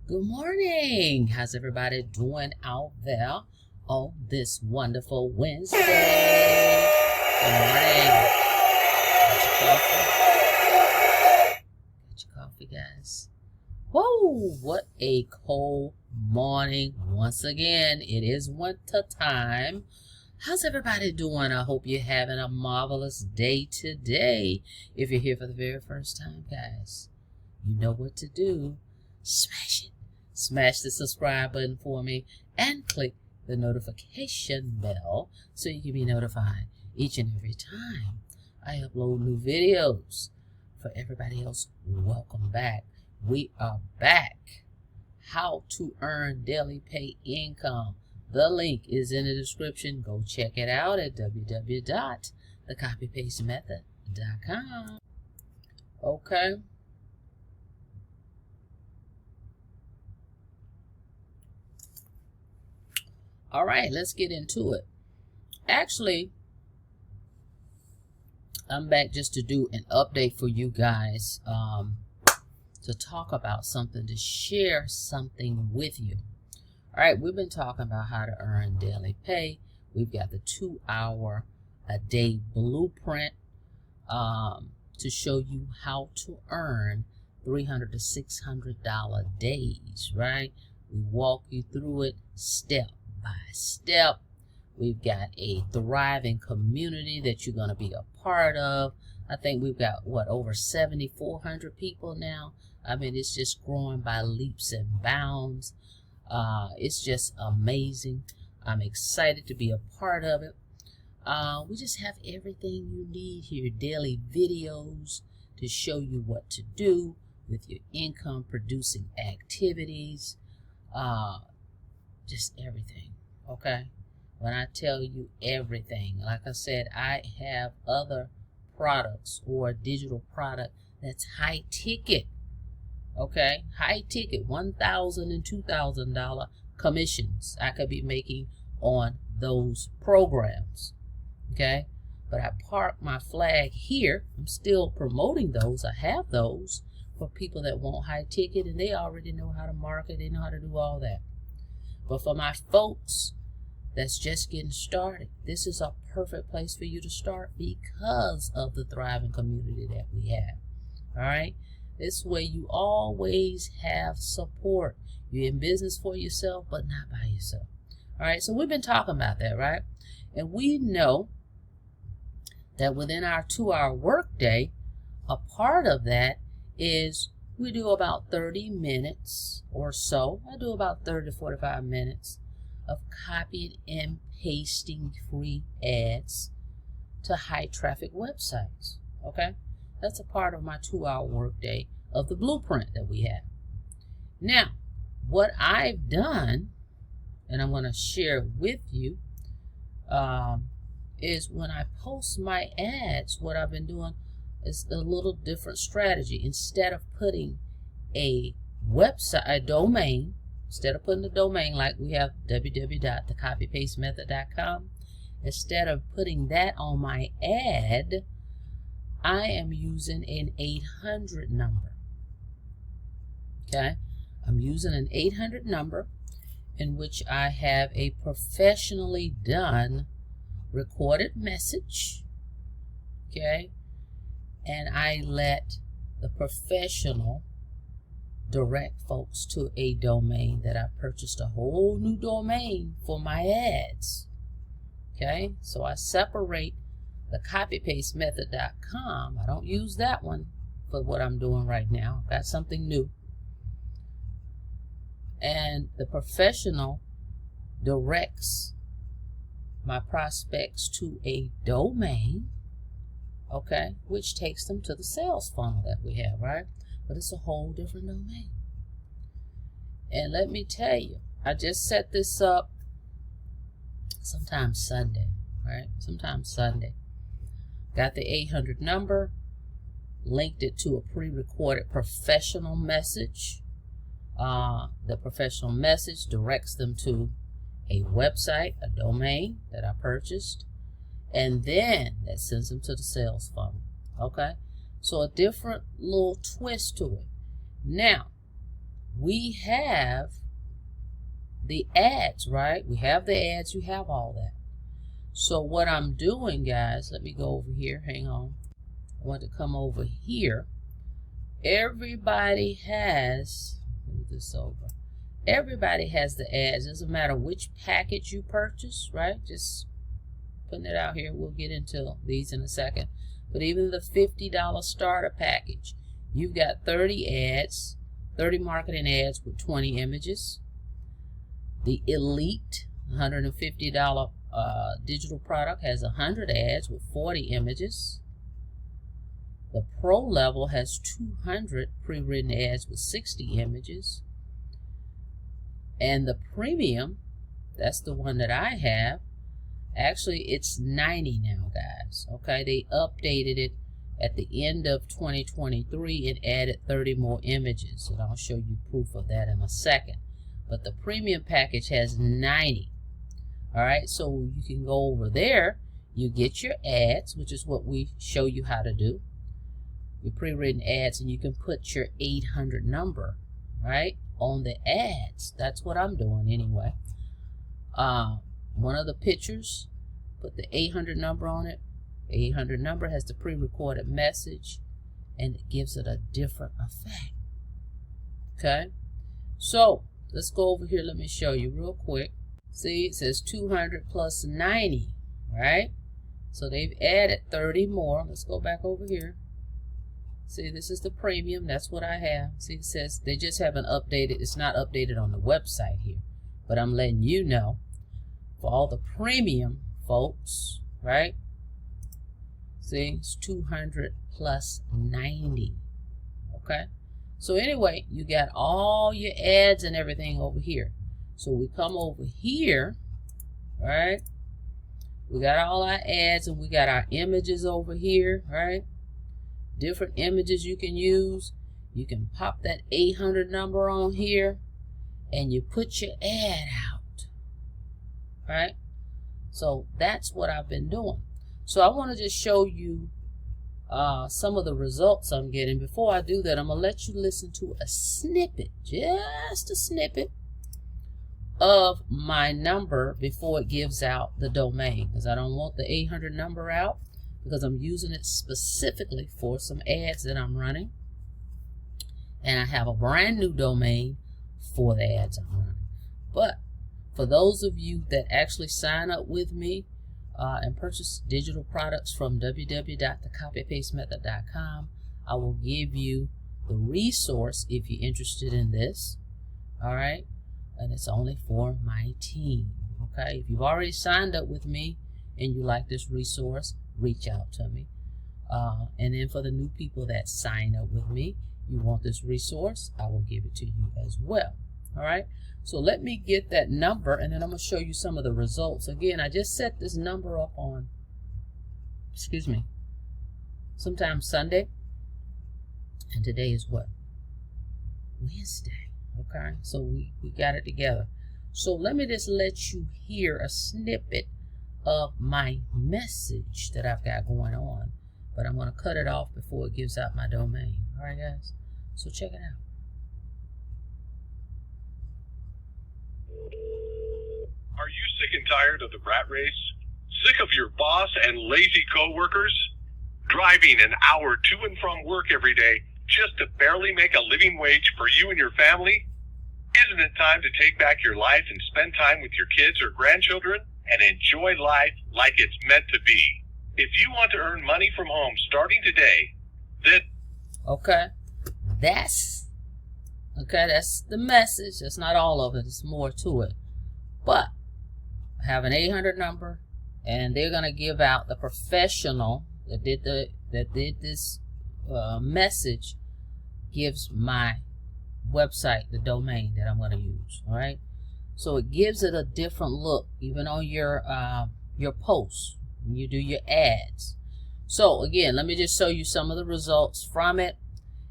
Good morning. How's everybody doing out there on this wonderful Wednesday? Good morning. Got your coffee? Got your coffee, guys? Whoa, what a cold morning. Once again, it is winter time. How's everybody doing? I hope you're having a marvelous day today. If you're here for the very first time, guys, you know what to do. Smash it. Smash the subscribe button for me and click the notification bell so you can be notified each and every time I upload new videos. For everybody else, welcome back. We are back. How to earn daily pay income. The link is in the description. Go check it out at www.thecopypastemethod.com. Okay. All right, let's get into it. Actually, I'm back just to do an update for you guys, to talk about something, to share something with you. All right, we've been talking about how to earn daily pay. We've got the 2-hour a day blueprint to show you how to earn $300 to $600 days, right? We walk you through it step by step. We've got a thriving community that you're going to be a part of. I think we've got over 7,400 people now. I mean, it's just growing by leaps and bounds. It's just amazing. I'm excited to be a part of it. We just have everything you need here. Daily videos to show you what to do with your income producing activities. Just everything. Okay, when I tell you everything, like I said, I have other products or a digital product that's high ticket. Okay, high ticket, $1,000 and $2,000 commissions I could be making on those programs. Okay, but I park my flag here. I'm still promoting those. I have those for people that want high ticket, and they already know how to market. They know how to do all that. But for my folks that's just getting started, this is a perfect place for you to start because of the thriving community that we have. All right? This way you always have support. You're in business for yourself, but not by yourself. All right? So we've been talking about that, right? And we know that within our 2-hour workday, a part of that is we do about 30 minutes or so. I do about 30 to 45 minutes of copying and pasting free ads to high traffic websites. Okay? That's a part of my 2-hour workday of the blueprint that we have. Now, what I've done, and I'm going to share with you, is when I post my ads, what I've been doing is a little different strategy. Instead of putting a website, a domain, instead of putting the domain like we have www.thecopypastemethod.com, instead of putting that on my ad, I am using an 800 number. Okay? I'm using an 800 number in which I have a professionally done recorded message. Okay? And I let the professional direct folks to a domain that I purchased, a whole new domain for my ads. Okay, so I separate the copypastemethod.com. I don't use that one for what I'm doing right now. I've got something new. And the professional directs my prospects to a domain, okay, which takes them to the sales funnel that we have, right? But it's a whole different domain. And let me tell you, I just set this up sometime Sunday, right? Sometime Sunday. Got the 800 number, linked it to a pre-recorded professional message. The professional message directs them to a website, a domain that I purchased, and then that sends them to the sales funnel. Okay, so a different little twist to it. Now, we have the ads, right? We have the ads, you have all that. So what I'm doing, guys, let me go over here, hang on. I want to come over here. Everybody has, move this over. Everybody has the ads. It doesn't matter which package you purchase, right? Just putting it out here. We'll get into these in a second. But even the $50 starter package, you've got 30 ads, 30 marketing ads with 20 images. The Elite $150 digital product has 100 ads with 40 images. The Pro level has 200 pre-written ads with 60 images. And the Premium, that's the one that I have, actually it's 90 now, guys. Okay, they updated it at the end of 2023 and added 30 more images. And I'll show you proof of that in a second. But the Premium package has 90. All right, so you can go over there. You get your ads, which is what we show you how to do. Your pre-written ads, and you can put your 800 number, right, on the ads. That's what I'm doing anyway. One of the pictures, put the 800 number on it. The 800 number has the pre-recorded message, and it gives it a different effect. Okay, so let's go over here. Let me show you real quick. See, it says 200 plus 90, right? So they've added 30 more. Let's go back over here. See, this is the Premium. That's what I have. See, it says they just haven't updated. It's not updated on the website here. But I'm letting you know, for all the Premium folks, right? See, it's 200 plus 90. Okay? So anyway, you got all your ads and everything over here. So we come over here, right? We got all our ads and we got our images over here, right? Different images you can use. You can pop that 800 number on here and you put your ad out, right? So that's what I've been doing. So I want to just show you some of the results I'm getting. Before I do that, I'm going to let you listen to a snippet, just a snippet of my number before it gives out the domain, because I don't want the 800 number out, because I'm using it specifically for some ads that I'm running, and I have a brand new domain for the ads I'm running. But for those of you that actually sign up with me and purchase digital products from www.thecopypastemethod.com, I will give you the resource if you're interested in this. All right, and it's only for my team. Okay, if you've already signed up with me and you like this resource, reach out to me. And then for the new people that sign up with me, you want this resource, I will give it to you as well. All right, so let me get that number and then I'm going to show you some of the results. Again, I just set this number up on, sometime Sunday, and today is what? Wednesday. Okay, so we got it together. So let me just let you hear a snippet of my message that I've got going on, but I'm going to cut it off before it gives out my domain. All right, guys, so check it out. Are you sick and tired of the rat race? Sick of your boss and lazy coworkers? Driving an hour to and from work every day just to barely make a living wage for you and your family? Isn't it time to take back your life and spend time with your kids or grandchildren and enjoy life like it's meant to be? If you want to earn money from home starting today, then... Okay, that's the message. That's not all of it. There's more to it. But I have an 800 number, and they're going to give out the professional that did this message gives my website the domain that I'm going to use. All right, so it gives it a different look even on your posts when you do your ads. So again, let me just show you some of the results from it,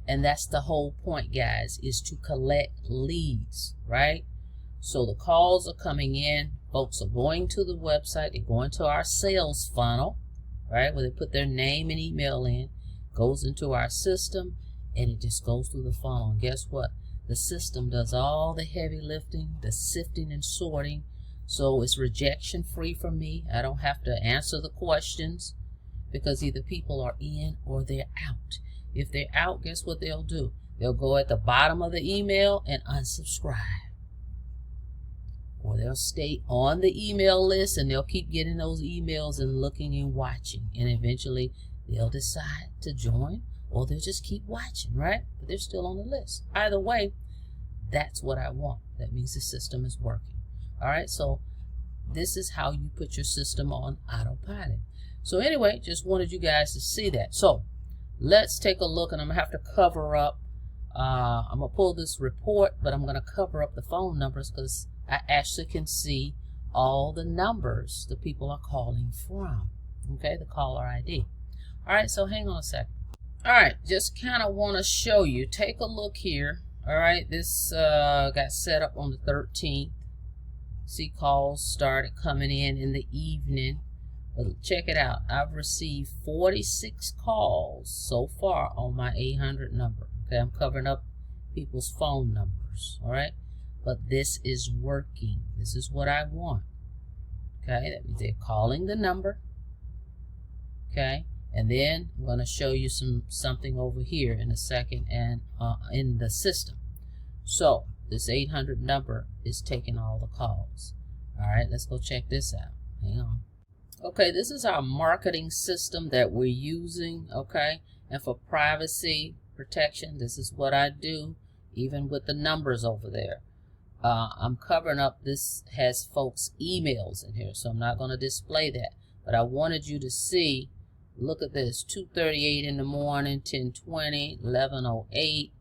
and that's the whole point, guys, is to collect leads, right? So the calls are coming in, folks are going to the website, they're going to our sales funnel, right, where they put their name and email in, goes into our system, and it just goes through the funnel. And guess what? The system does all the heavy lifting, the sifting and sorting. So it's rejection free for me. I don't have to answer the questions because either people are in or they're out. If they're out, guess what they'll do? They'll go at the bottom of the email and unsubscribe. Or they'll stay on the email list and they'll keep getting those emails and looking and watching. And eventually they'll decide to join, or they'll just keep watching, right? But they're still on the list. Either way, that's what I want. That means the system is working. All right, so this is how you put your system on autopilot. So anyway, just wanted you guys to see that. So let's take a look, and I'm going to have to cover up. I'm going to pull this report, but I'm going to cover up the phone numbers because I actually can see all the numbers the people are calling from. Okay, the caller ID. All right, so hang on a second. All right, just kind of want to show you. Take a look here. All right, this got set up on the 13th. See, calls started coming in the evening. But check it out. I've received 46 calls so far on my 800 number. Okay, I'm covering up people's phone numbers. All right, but this is working. This is what I want. Okay, that means they're calling the number. Okay, and then I'm going to show you something over here in a second, and in the system. So this 800 number is taking all the calls. All right, let's go check this out. Hang on. Okay, this is our marketing system that we're using. Okay, and for privacy protection, this is what I do, even with the numbers over there. I'm covering up, this has folks' emails in here, so I'm not going to display that. But I wanted you to see, look at this, 2:38 in the morning, 10:20, 11:08,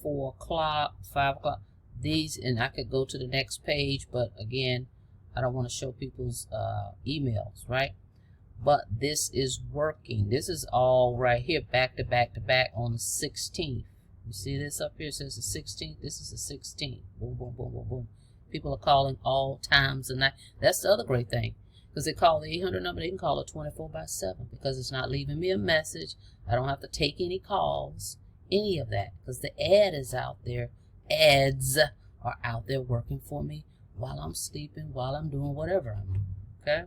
4 o'clock, 5 o'clock. These, and I could go to the next page, but again, I don't want to show people's emails, right? But this is working. This is all right here, back to back to back on the 16th. You see this up here? It says the 16th. This is the 16th. Boom, boom, boom, boom, boom. People are calling all times of night. That's the other great thing. Because they call the 800 number, they can call it 24/7 because it's not leaving me a message. I don't have to take any calls, any of that, because the ad is out there. Ads are out there working for me while I'm sleeping, while I'm doing whatever I'm doing. Okay?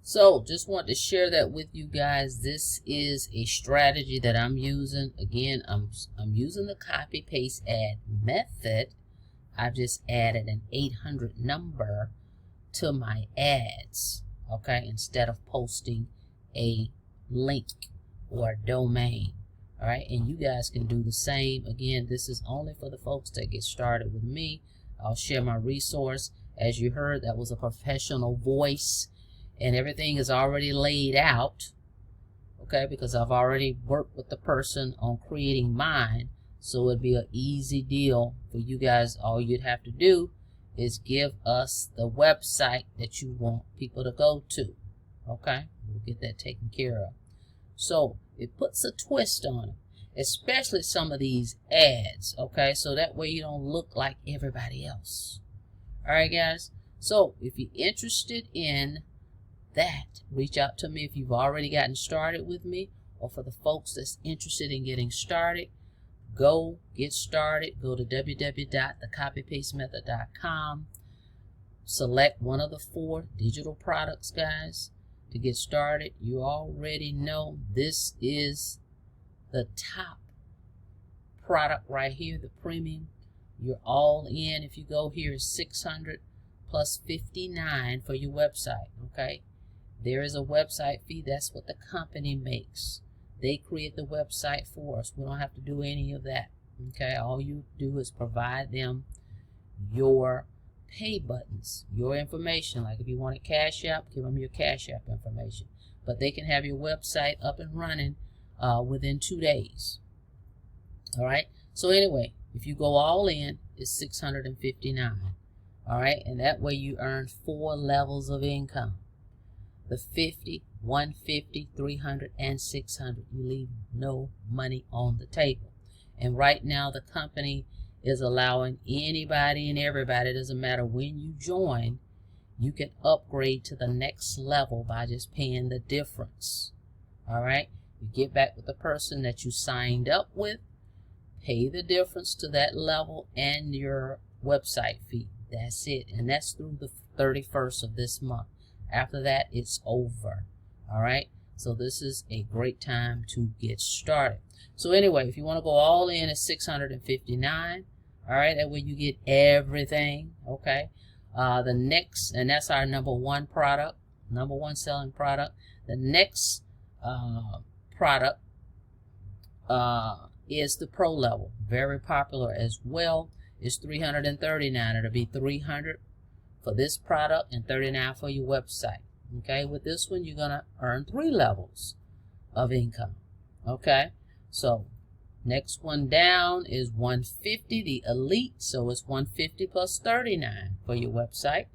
So just want to share that with you guys. This is a strategy that I'm using. Again, I'm using the copy paste ad method. I've just added an 800 number to my ads, okay, instead of posting a link or a domain. All right, and you guys can do the same. Again, this is only for the folks that get started with me. I'll share my resource. As you heard, that was a professional voice, and everything is already laid out, okay, because I've already worked with the person on creating mine, so it'd be an easy deal for you guys. All you'd have to do is give us the website that you want people to go to, okay? We'll get that taken care of. So it puts a twist on it, especially some of these ads, okay? So that way you don't look like everybody else. All right, guys? So if you're interested in that, reach out to me if you've already gotten started with me, or for the folks that's interested in getting started, go get started. Go to www.thecopypastemethod.com. Select one of the 4 digital products, guys, to get started. You already know this is the top product right here, the premium. You're all in. If you go here, it's $600 plus $59 for your website, okay? There is a website fee. That's what the company makes. They create the website for us. We don't have to do any of that, okay? All you do is provide them your pay buttons, your information. Like if you want a Cash App, give them your Cash App information. But they can have your website up and running within 2 days. All right? So anyway, if you go all in, it's $659. All right? And that way you earn 4 levels of income. The 50, 150, 300, and 600. You leave no money on the table. And right now the company is allowing anybody and everybody, doesn't matter when you join, you can upgrade to the next level by just paying the difference. All right? You get back with the person that you signed up with, pay the difference to that level and your website fee. That's it. And that's through the 31st of this month. After that, it's over. All right. So this is a great time to get started. So anyway, if you want to go all in, it's $659. All right. That way you get everything. Okay. The next, and that's our number one product, number one selling product. The next product is the Pro level. Very popular as well. It's $339. It'll be $300 for this product and $39 for your website. Okay, with this one you're gonna earn 3 levels of income. Okay, so next one down is $150, the Elite. So it's $150 plus $39 for your website,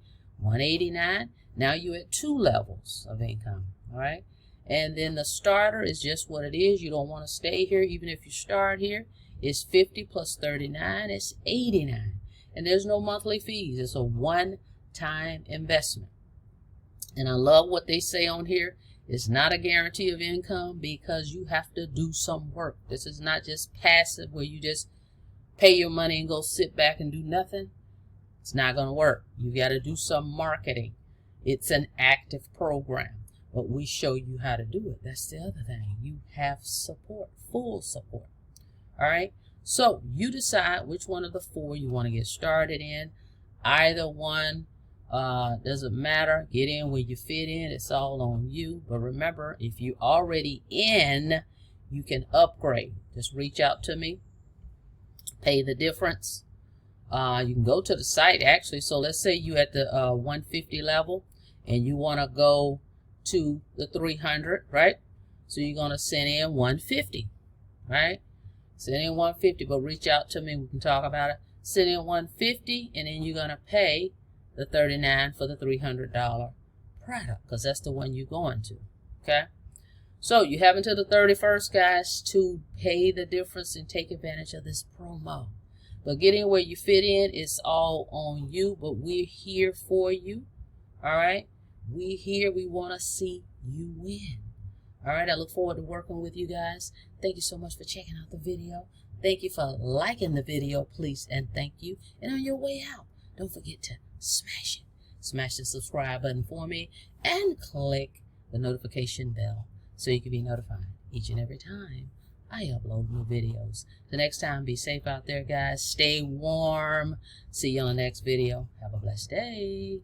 $189. Now you're at 2 levels of income. All right, and then the Starter is just what it is. You don't want to stay here even if you start here. It's $50 plus $39. It's $89, and there's no monthly fees. It's a one-time investment. And I love what they say on here. It's not a guarantee of income because you have to do some work. This is not just passive where you just pay your money and go sit back and do nothing. It's not going to work. You got to do some marketing. It's an active program, but we show you how to do it. That's the other thing. You have support, full support. All right. So you decide which one of the 4 you want to get started in. Either one. Doesn't matter. Get in where you fit in. It's all on you. But remember, if you're already in, you can upgrade. Just reach out to me. Pay the difference. You can go to the site actually. So let's say you at the 150 level and you want to go to the 300, right? So you're going to send in 150, right? Send in 150, but reach out to me. We can talk about it. Send in 150 and then you're going to pay the $39 for the $300 product, because that's the one you're going to. Okay, so you have until the 31st, guys, to pay the difference and take advantage of this promo. But getting where you fit in is all on you, but we're here for you. All right, we're here. We want to see you win. All right, I look forward to working with you guys. Thank you so much for checking out the video. Thank you for liking the video, please, and thank you. And on your way out, don't forget to smash the subscribe button for me and click the notification bell so you can be notified each and every time I upload new videos. The next time, be safe out there, guys. Stay warm. See you on the next video. Have a blessed day.